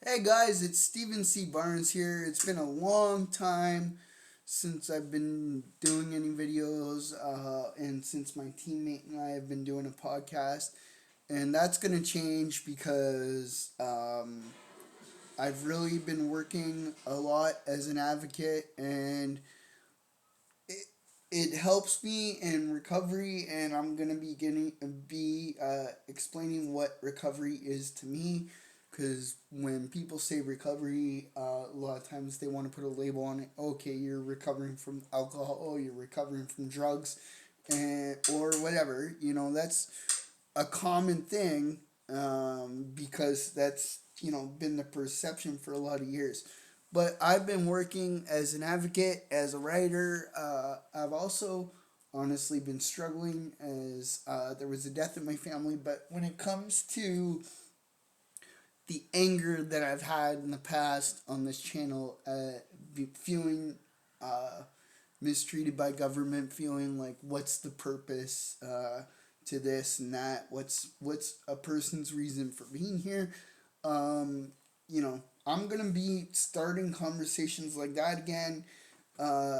Hey guys, it's Steven C. Barnes here. It's been a long time since I've been doing any videos, and since my teammate and I have been doing a podcast. And that's going to change because I've really been working a lot as an advocate, and it, it helps me in recovery. And I'm going to be explaining what recovery is to me, because when people say recovery, a lot of times they want to put a label on it. Okay, you're recovering from alcohol. Oh, you're recovering from drugs, and or whatever. That's a common thing, because that's been the perception for a lot of years. But I've been working as an advocate, as a writer. I've also honestly been struggling as there was a death in my family. But when it comes to the anger that I've had in the past on this channel, feeling uh, mistreated by government, feeling like what's the purpose to this and that, what's a person's reason for being here. I'm gonna be starting conversations like that again. Uh,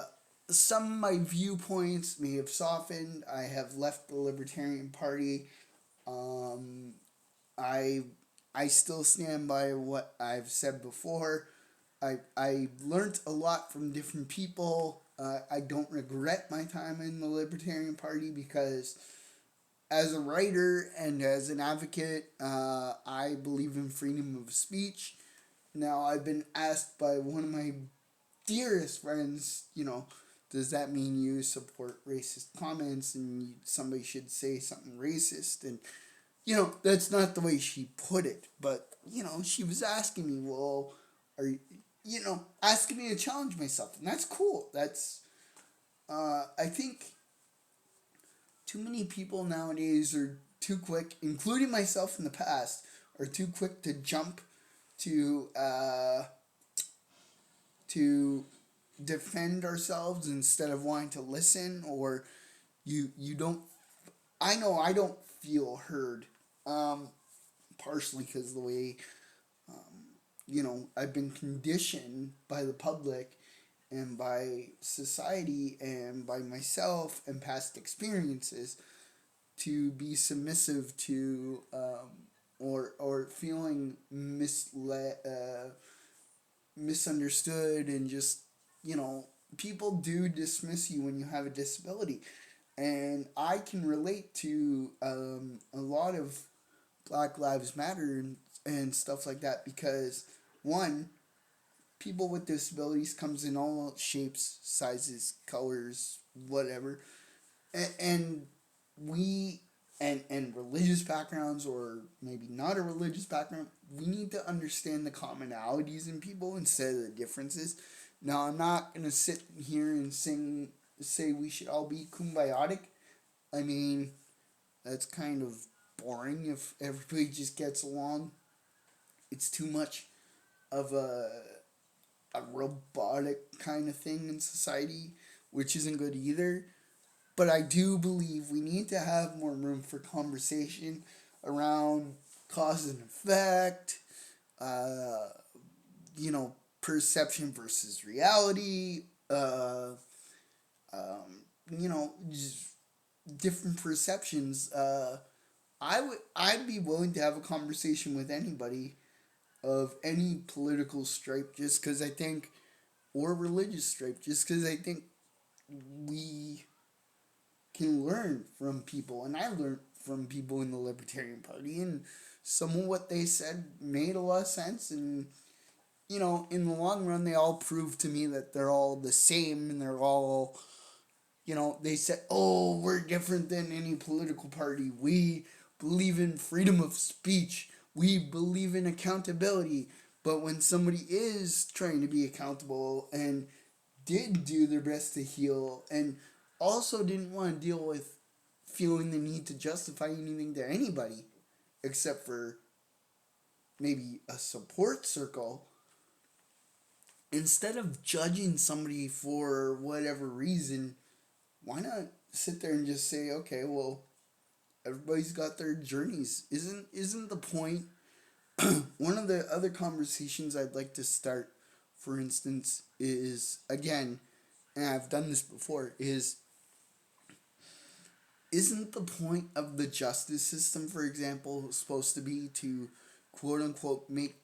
some of my viewpoints may have softened. I have left the Libertarian Party. Um, I I still stand by what I've said before. I learned a lot from different people. I don't regret my time in the Libertarian Party because, as a writer and as an advocate, I believe in freedom of speech. Now, I've been asked by one of my dearest friends, does that mean you support racist comments and somebody should say something racist? And that's not the way she put it, but she was asking me, well, are you asking me to challenge myself, and that's cool. I think too many people nowadays are too quick, including myself in the past, are too quick to jump to to defend ourselves instead of wanting to listen, or you don't. I know I don't feel heard. Um, Partially because of the way I've been conditioned by the public and by society and by myself and past experiences to be submissive to, or feeling misunderstood, and just people do dismiss you when you have a disability. And I can relate to a lot of Black Lives Matter and stuff like that, because one, people with disabilities comes in all shapes, sizes, colors, whatever, and we and religious backgrounds, or maybe not a religious background, we need to understand the commonalities in people instead of the differences. Now, I'm not gonna sit here and say we should all be kumbiotic. I mean, that's kind of boring if everybody just gets along. It's too much of a robotic kind of thing in society, which isn't good either. But I do believe we need to have more room for conversation around cause and effect, uh, perception versus reality, just different perceptions. I'd be willing to have a conversation with anybody of any political stripe, just because I think, or religious stripe, just because I think we can learn from people, and I learned from people in the Libertarian Party, and some of what they said made a lot of sense. And in the long run, they all proved to me that they're all the same, and they're all, they said, oh, we're different than any political party. We believe in freedom of speech. We believe in accountability. But when somebody is trying to be accountable and did do their best to heal, and also didn't want to deal with feeling the need to justify anything to anybody except for maybe a support circle, instead of judging somebody for whatever reason, why not sit there and just say, okay, well, everybody's got their journeys. Isn't the point One of the other conversations I'd like to start, for instance, is again, and I've done this before, is isn't the point of the justice system, for example, supposed to be to quote unquote make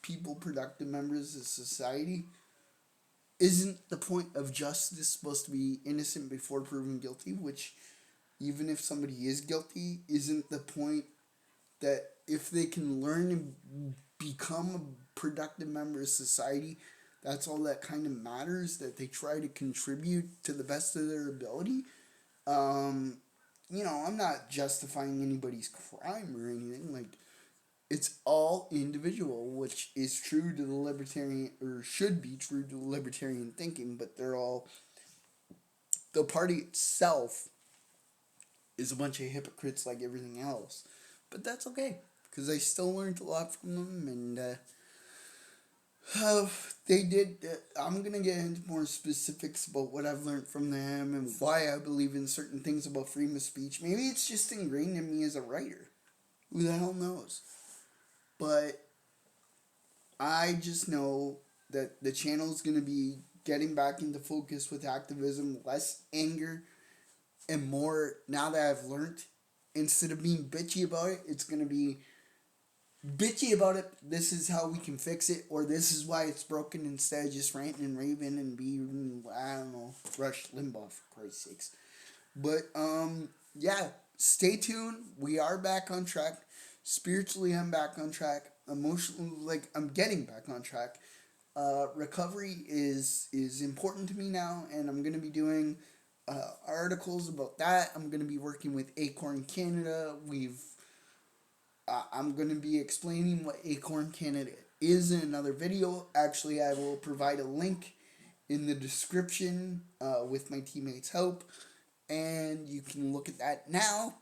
people productive members of society? Isn't the point of justice supposed to be innocent before proven guilty? Which, even if somebody is guilty, isn't the point that if they can learn and become a productive member of society, that's all that kind of matters, that they try to contribute to the best of their ability? Um, I'm not justifying anybody's crime or anything. Like, it's all individual, which is true to the libertarian, or should be true to the libertarian thinking, but the party itself is a bunch of hypocrites like everything else. But that's okay, because I still learned a lot from them, and they did. I'm gonna get into more specifics about what I've learned from them and why I believe in certain things about freedom of speech. Maybe it's just ingrained in me as a writer. Who the hell knows? But I just know that the channel is gonna be getting back into focus with activism, less anger, and more. Now that I've learned, instead of being bitchy about it, it's gonna be bitchy about it. This is how we can fix it, or this is why it's broken. Instead of just ranting and raving and being, I don't know, Rush Limbaugh, for Christ's sakes. But yeah, stay tuned. We are back on track. Spiritually, I'm back on track. Emotionally, like, I'm getting back on track. Recovery is important to me now, and I'm gonna be doing articles about that. I'm gonna be working with Acorn Canada. I'm going to be explaining what Acorn Canada is in another video. Actually, I will provide a link in the description with my teammates' help, and you can look at that now.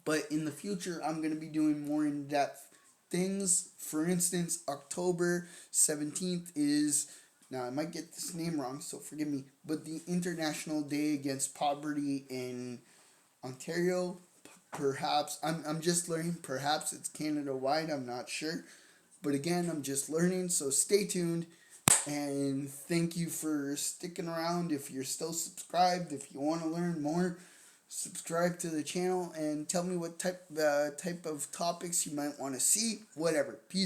But in the future, I'm going to be doing more in-depth things. For instance, October 17th is, now I might get this name wrong, so forgive me, but the International Day Against Poverty in Ontario. Perhaps I'm just learning. Perhaps it's Canada wide. I'm not sure, but again, I'm just learning. So stay tuned, and thank you for sticking around. If you're still subscribed, if you want to learn more, subscribe to the channel and tell me what type of topics you might want to see. Whatever. Peace.